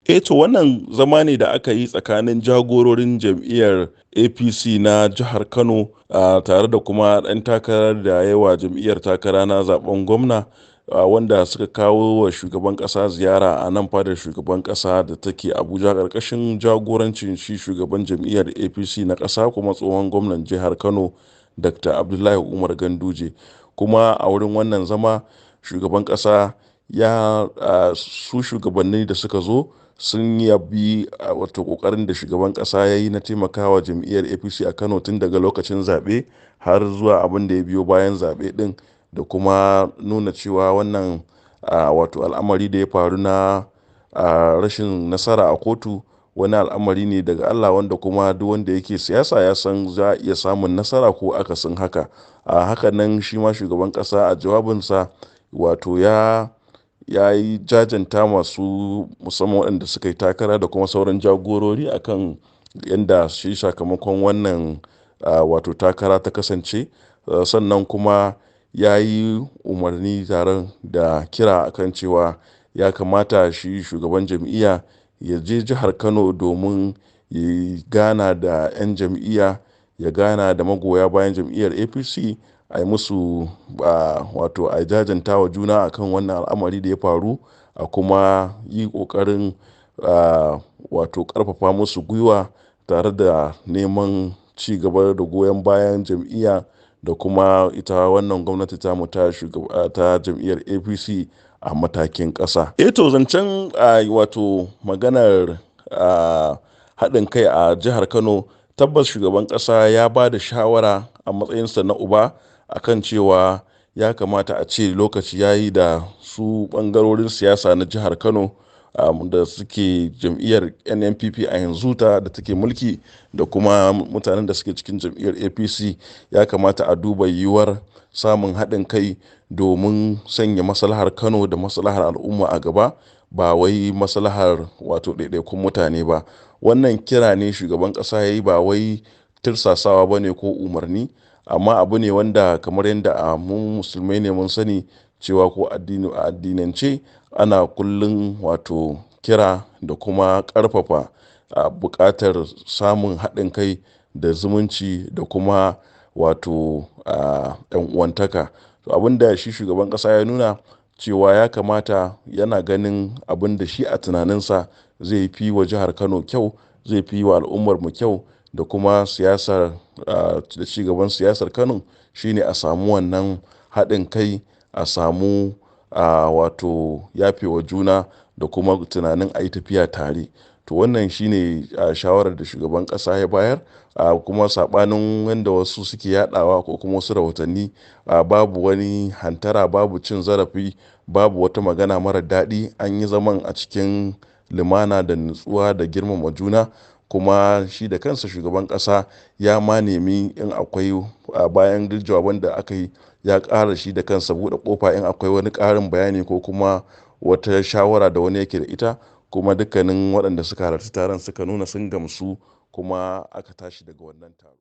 To wannan zama ne da aka yi tsakanin jagororin jam'iyyar APC na jihar Kano, tare da kuma ɗan takarar da ya yi wa jam'iyyar takara na zaben gwamna, wanda suka kawo wa shugaban ƙasa ziyara a nan fadar shugaban ƙasa da take Abuja ƙarƙashin jagorancin shi shugaban jam'iyyar APC na ƙasa kuma tsohon gwamnan jihar Kano, Dr. Abdullahi Umar Ganduje. Kuma a wurin wannan zama shugaban ƙasa su shugabanni da suka zo sun yabi wato kokarin da shugaban kasa ya yi na taimakawa jam'iyyar APC a Kano tun daga lokacin zaɓe har zuwa abin da ya biyo bayan zaɓe ɗin, da kuma nuna cewa wannan wato al'amari da ya faru na rashin nasara a kotu wani al'amari ne daga Allah, wanda kuma duk wanda yake siyasa ya san za a iya samun nasara ko akasin haka. A hakan nan shi ma shugaban kasa a jawabinsa wato ya yi jajanta masu musamman waɗanda suka yi takara da kuma sauran jagorori akan yadda shi sakamakon wannan wato takara ta kasance. Sannan kuma ya yi umarni tare da kira akan cewa ya kamata shi shugaban jam'iyya ya je jihar Kano domin ya gana da 'yan jam'iyya, ya gana da magoya bayan jam'iyyar APC, a yi musu wato a jajanta wa juna akan wannan al'amari da ya faru, a kuma yi ƙoƙarin wato ƙarfafa musu gwiwa tare da neman ci gaba da goyon bayan jam'iyya da kuma ita wannan gwamnati ta jam'iyyar APC a matakin ƙasa. To zancen wato maganar haɗin kai a jihar Kano, tabbas shugaban ƙasa ya ba da shawara a matsayinsa na uba akan cewa ya kamata a ce lokaci ya yi da su ɓangarorin siyasa na jihar Kano da suke jam'iyyar NNPP a yanzu da take mulki, da kuma mutanen da suke cikin jam'iyyar APC, ya kamata a duba yiwuwar samun haɗin kai domin sanya maslahar Kano da maslahar al'umma a gaba, ba wai maslahar wato ɗaiɗaikun mutane ba. Wannan kira ne shugaban ƙasa ya yi, ba wai tirsasawa ba ne ko umarni, amma abu ne wanda kamar yadda mu musulmai ne mun sani cewa ko a addinance ana kullum wato kira da kuma ƙarfafa buƙatar samun haɗin kai da zumunci da kuma wato ɗan uwantaka. Abin da shi shugaban ƙasa ya nuna cewa ya kamata, yana ganin abin da shi a tunaninsa zai fi wa jihar Kano kyau, zai fi wa al'ummar mu kyau, da kuma siyasar da cigaban siyasar Kano shine a samu wannan haɗin kai, a samu wato yafewa juna da kuma tunanin a yi tafiya tare. To wannan shine shawarar da shugaban ƙasa ya bayar, kuma saɓanin wanda wasu suke yaɗawa ko kuma wasu rahotanni, babu wani hantara, babu cin zarafi, babu wata magana mara daɗi. An yi zaman a cikin lumana da nutsuwa da girmama juna, kuma shi da kansa shugaban ƙasa ya ma nemi in akwai bayan duk jawaban da aka yi, ya ƙara shi da kansa buɗe ƙofa in akwai wani ƙarin bayani ko kuma wata shawara da wani yake da ita, kuma dukkanin waɗanda suka halarci taron suka nuna sun gamsu, kuma aka tashi daga wannan taro.